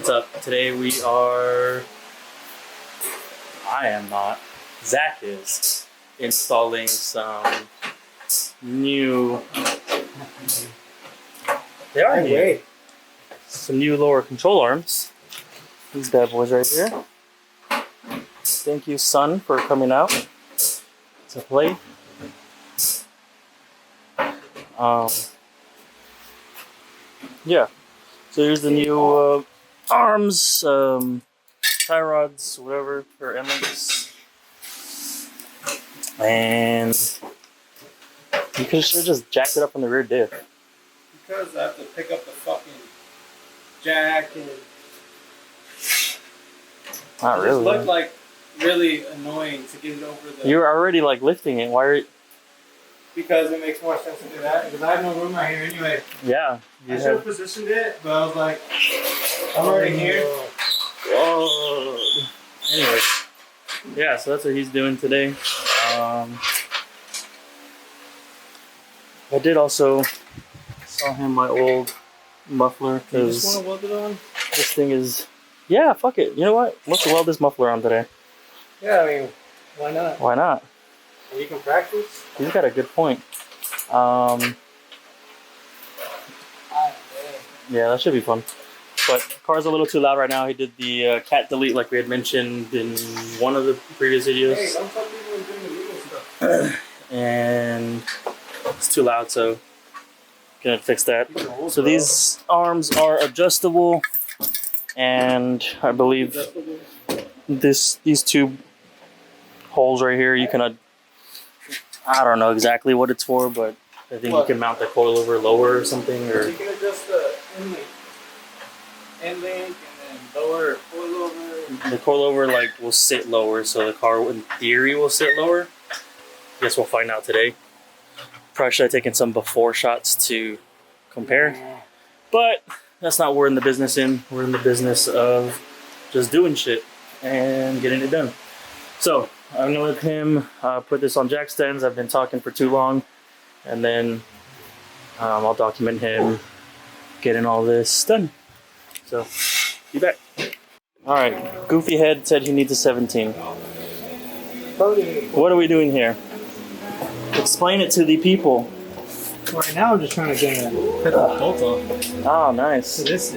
What's up? Today we are... I am not. Zach is installing some new... They are new. Some new lower control arms. These bad boys right here. Thank you, son, for coming out to play. Yeah. So here's the new arms, tie rods, whatever, or end links. And you could have just jacked it up on the rear diff. Because I have to pick up the fucking jack and... Not really. It just looked like really annoying to get it over the... You're already like lifting it. Why are you... Because it makes more sense to do that. Because I have no room right here anyway. Yeah. I should have positioned it, but I was like, I'm already here. Whoa. Anyways. Yeah, so that's what he's doing today. I did also saw him my old muffler You just because want to weld it on? this thing is... Yeah, fuck it. You know what? Let's weld this muffler on today. Yeah, I mean, why not? Why not? And you can practice. He's got a good point. Yeah, that should be fun. But the car's a little too loud right now. He did the cat delete like we had mentioned in one of the previous videos. Hey, don't tell people we're doing the legal stuff. And it's too loud, so gonna fix that. So these arms are adjustable, and I believe these two holes right here you can I don't know exactly what it's for, but I think you can mount the coilover lower or something, or you can adjust the end link and then lower coilover. the coilover like will sit lower, so the car in theory will sit lower. Guess we'll find out today. Probably should have taken some before shots to compare, but that's not what we're in the business in. We're in the business of just doing shit and getting it done. So I'm gonna let him put this on jack stands. I've been talking for too long, and then I'll document him getting all this done. So be back. All right, Goofy Head said he needs a 17. What are we doing here? Explain it to the people. Right now I'm just trying to get a put the bolt off. Oh, nice. So that's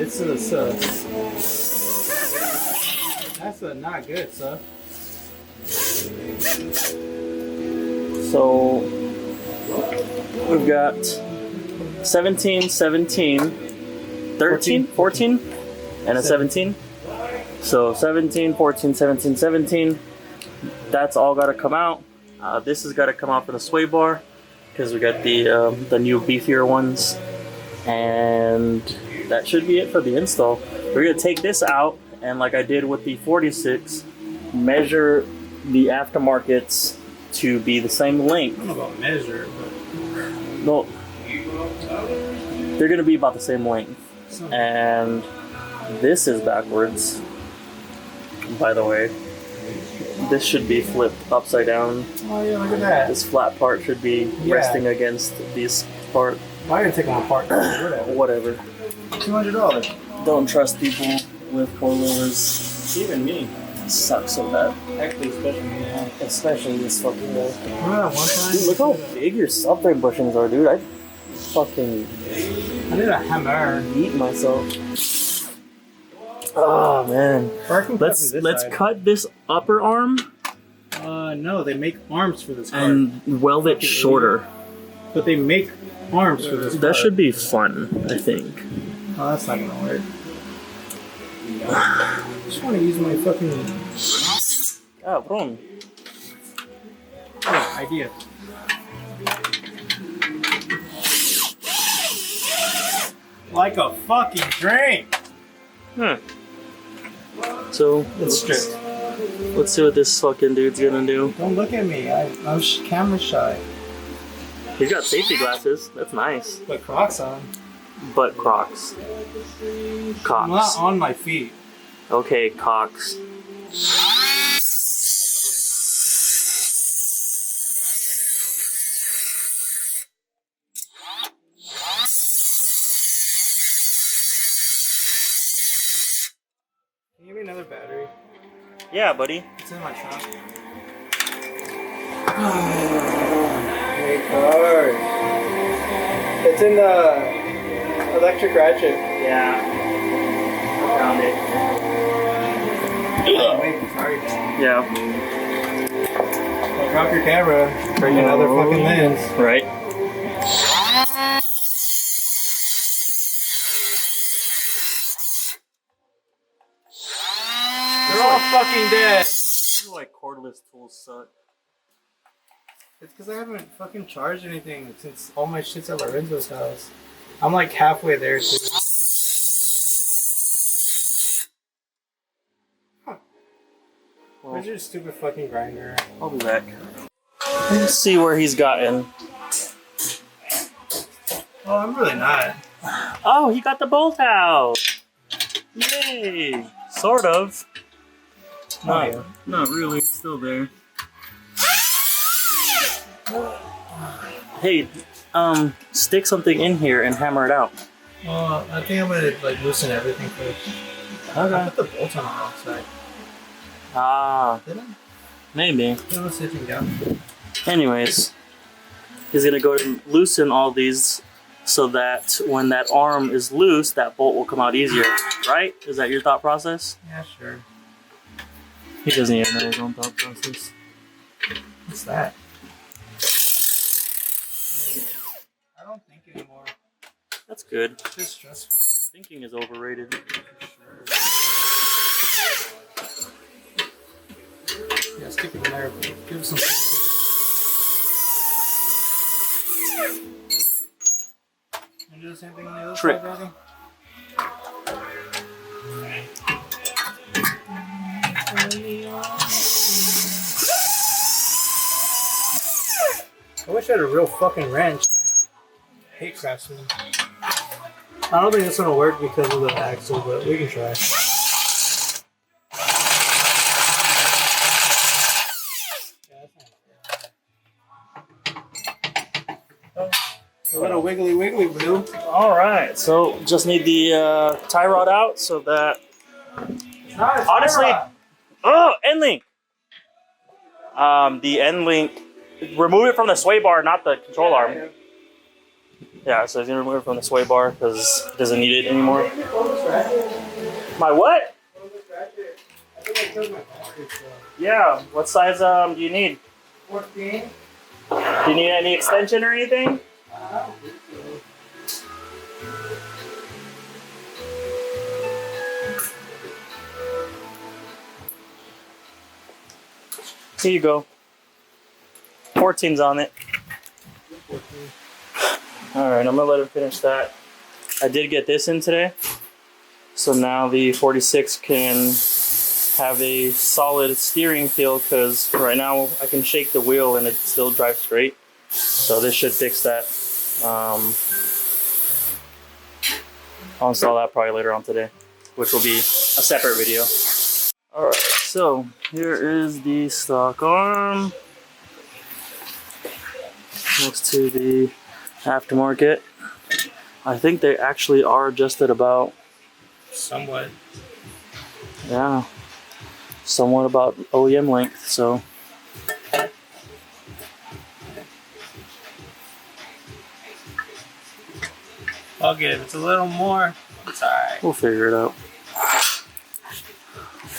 not good, sir. So we've got 17, 17, 13, 14, and a 17. So 17, 14, 17, 17. That's all got to come out. This has got to come out for the sway bar because we got the new beefier ones, and that should be it for the install. We're gonna take this out, and like I did with the 46, measure the aftermarkets to be the same length. I don't know about measure, but no, they're gonna be about the same length. And this is backwards, by the way. This should be flipped upside down. Oh yeah, look at that. This flat part should be resting against this part. I didn't take them apart. Whatever. $200. Don't trust people with coilovers. Even me. It sucks so bad. Actually, especially me. Especially this fucking guy. Remember that one time? Dude, look how big your subframe bushings are, dude. I need a hammer. Eat myself. Oh man. Let's cut this upper arm. No, they make arms for this car. And weld it shorter. But they make arms for this car. That should be fun, I think. Oh, that's not gonna work. I just want to use my fucking... Bron. Yeah, idea. Like a fucking drink! So, It's strict. let's see what this fucking dude's gonna do. Don't look at me, I'm camera shy. He's got safety glasses, that's nice. Put Crocs on. But Crocs. I'm not Cox. on my feet. Okay, Cox. Yeah, buddy. It's in my trunk. Hey, car. It's in the electric ratchet. Yeah. I found it. Wait, sorry. Yeah. Don't drop your camera. Bring another fucking lens. Right. They're all fucking dead. This is why cordless tools suck. It's because I haven't fucking charged anything since all my shit's at Lorenzo's house. I'm like halfway there too. Huh. Where's your stupid fucking grinder? I'll be back. Let's see where he's gotten. Oh, I'm really not. Oh, he got the bolt out. Yay. Sort of. Oh, Not really. It's still there. Hey, stick something in here and hammer it out. Well, I think I'm gonna like loosen everything first. I Okay. put the bolt on the wrong side. Ah, Did I? maybe. It was sitting down. Anyways, he's gonna go and loosen all these so that when that arm is loose, that bolt will come out easier, right? Is that your thought process? Yeah, sure. He doesn't even know his own thought process. What's that? I don't think anymore. That's good. It's just stressful. Thinking is overrated. Yeah, stick it in there. Give it some. You do the same thing on the other Trick. side, Daddy? I wish I had a real fucking wrench. I hate Craftsman. I don't think it's gonna work because of the axle, but we can try. A little wiggly wiggly blue. Alright, so just need the tie rod out so that... Honestly... Oh, end link! The end link... Remove it from the sway bar, not the control arm. Yeah, so he's gonna remove it from the sway bar because he doesn't need it anymore. My what? Yeah, what size do you need? 14. Do you need any extension or anything? Here you go. 14's on it. Alright, I'm gonna let him finish that. I did get this in today. So now the 46 can have a solid steering feel because right now I can shake the wheel and it still drives straight. So this should fix that. I'll install that probably later on today, which will be a separate video. Alright, so here is the stock arm. Next to the aftermarket. I think they actually are just at about... Somewhat. Yeah. Somewhat about OEM length, so... I'll get it. It's a little more. It's alright. We'll figure it out.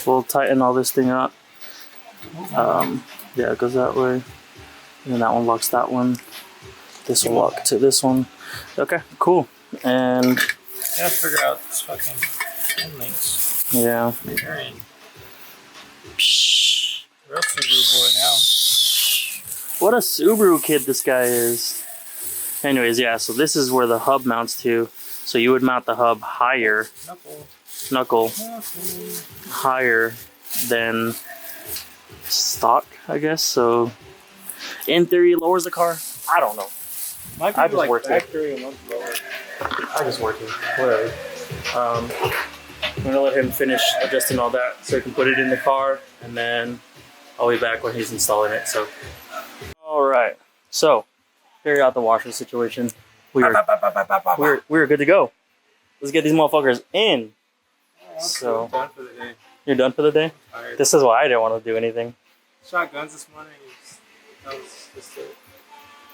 We'll tighten all this thing up. Yeah, it goes that way. And then that one locks that one. This will lock to this one. Okay, cool. And Gotta figure out this fucking end links. yeah. They're in. Psh. Real Subaru boy now. What a Subaru kid this guy is. Anyways, yeah, so this is where the hub mounts to. So you would mount the hub higher, knuckle higher than stock, I guess. So in theory, it lowers the car. I don't know. Might be I just like worked it. factory and lower. I just work it. Whatever. I'm gonna let him finish adjusting all that so he can put it in the car, and then I'll be back when he's installing it. So, all right. So, figure out the washer situation. We're good to go. Let's get these motherfuckers in. So, You're done for the day? Tired. This is why I didn't want to do anything. Shot guns this morning. That was just it.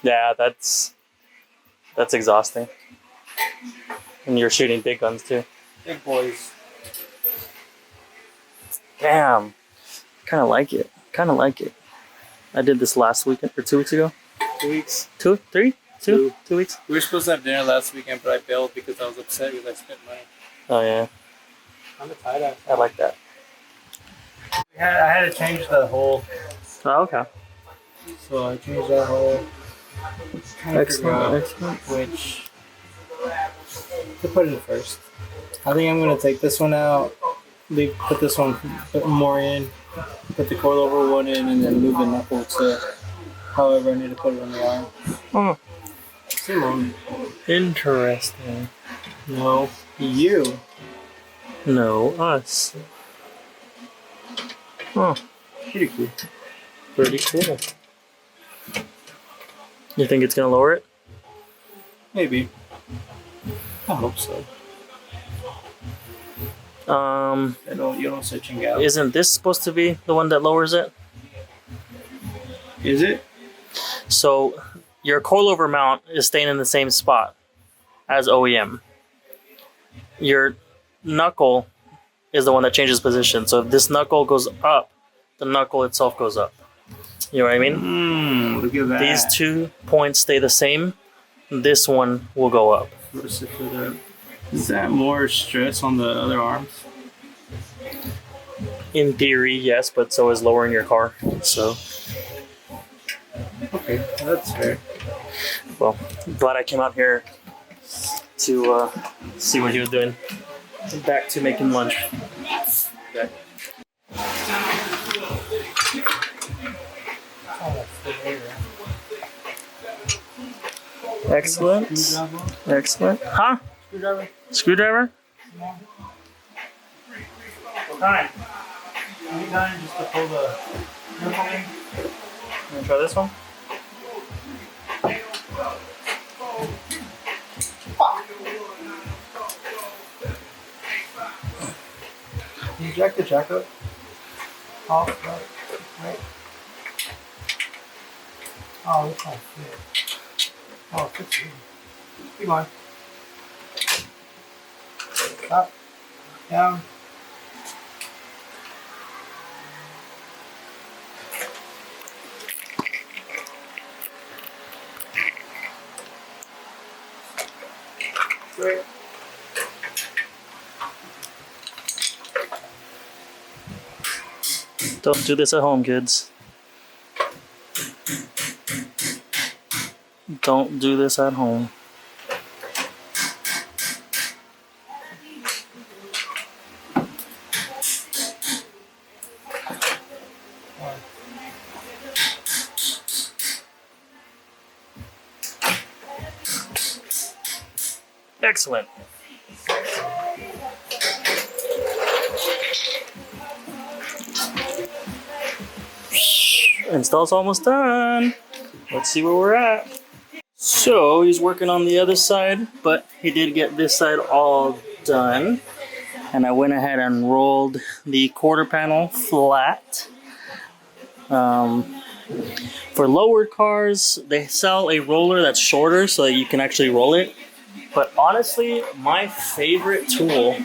Yeah, that's exhausting. And you're shooting big guns too. Big boys. Damn. Kind of like it. Kind of like it. I did this last weekend or 2 weeks ago. 2 weeks. 2, 3, 2, 2 weeks. We were supposed to have dinner last weekend, but I bailed because I was upset because I spent money. Oh yeah. I'm a tie-dye. I like that. I had to change the hole. Oh, okay. So I changed that hole. Excellent. Excellent. Which to put it first. I think I'm gonna take this one out. Put this one more in. Put the coilover one in, and then move the knuckle to however I need to put it on the arm. Oh, Simone. interesting. No, you. No, us. Oh, Pretty cool. pretty cool. You think it's gonna lower it? Maybe. I hope so. You don't switching out. Isn't this supposed to be the one that lowers it? Is it? So your coilover mount is staying in the same spot as OEM. Your knuckle is the one that changes position. So if this knuckle goes up, the knuckle itself goes up. You know what I mean? Look at that. These 2 points stay the same. This one will go up. Is that more stress on the other arms? In theory, yes, but so is lowering your car. So, Okay, that's fair. well, glad I came out here to see what he was doing. Back to making lunch. Okay. Excellent. Excellent. Huh? Screwdriver? Screwdriver? What kind? Any kind just to pull the knuckle in? You wanna try this one? Can you jack the jack up? Off, right? Oh, this don't fit. Oh, it fits. Keep on. Up. Down. Great. Don't do this at home, kids. Don't do this at home. Excellent. Install's almost done. Let's see where we're at. So he's working on the other side, but he did get this side all done. And I went ahead and rolled the quarter panel flat. For lowered cars, they sell a roller that's shorter so that you can actually roll it. But honestly, my favorite tool,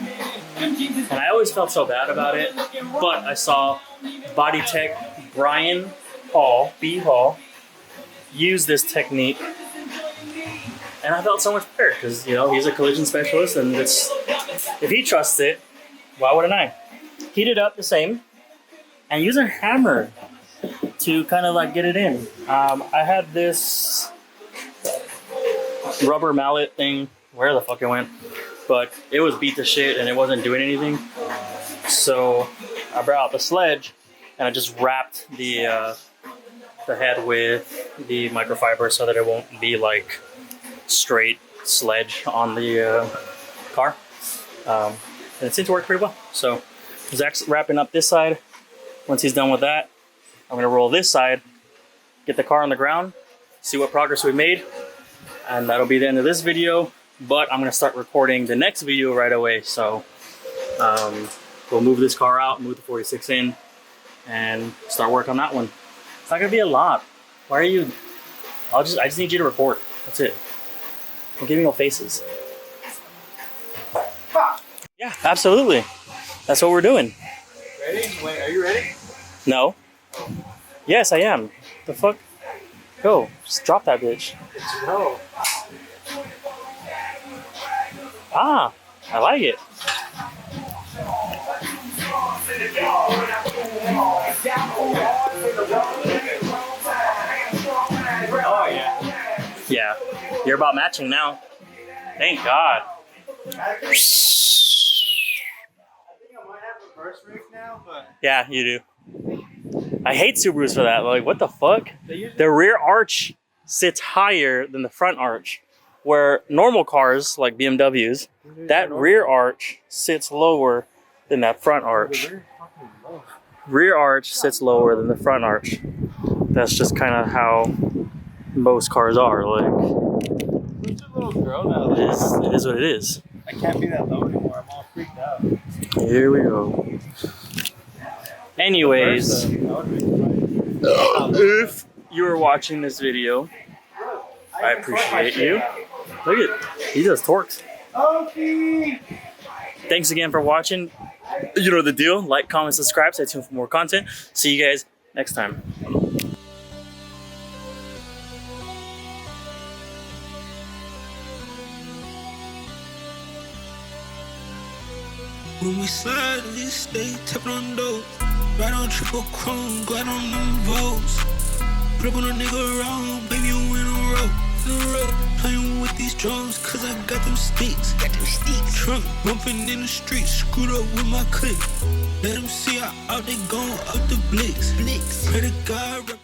and I always felt so bad about it, but I saw Body Tech Brian Hall, B. Hall, use this technique, and I felt so much better because, you know, he's a collision specialist, and it's, if he trusts it, why wouldn't I? Heat it up the same, and use a hammer to kind of like get it in. I had this rubber mallet thing, where the fuck it went, but it was beat to shit and it wasn't doing anything. So I brought out the sledge and I just wrapped the head with the microfiber so that it won't be like straight sledge on the car. And it seemed to work pretty well. So Zach's wrapping up this side. Once he's done with that, I'm gonna roll this side, get the car on the ground, see what progress we made, and that'll be the end of this video. But I'm gonna start recording the next video right away. So we'll move this car out, move the 46 in, and start work on that one. It's not gonna be a lot. Why are you? I just need you to record. That's it. Don't give me no faces. Yeah, absolutely. That's what we're doing. Ready? Wait, are you ready? No. Yes, I am. The fuck? Go. Just drop that bitch. No. Ah, I like it. Oh yeah. Yeah. You're about matching now. Thank God. I think I might have a reverse rig now, but Yeah, you do. I hate Subarus for that. Like, what the fuck? The rear arch sits higher than the front arch. Where normal cars, like BMWs, that rear arch sits lower than that front arch. Rear arch sits lower than the front arch. That's just kind of how most cars are. Like, who's a little girl now? it is what it is. I can't be that low anymore. I'm all freaked out. Here we go. Anyways, if you are watching this video, I appreciate you. Look at, he does torques. Okay. Thanks again for watching. You know the deal. Like, comment, subscribe. Stay tuned for more content. See you guys next time. When we slide, we stay tapping on doors. Right on triple chrome, glide on them Vogues. Flip on a nigga around, baby, you in a row. Playing with these drums, cause I got them sticks. Trunk bumping in the streets, screwed up with my clique. Let them see how out they going up the blicks. Pray to God,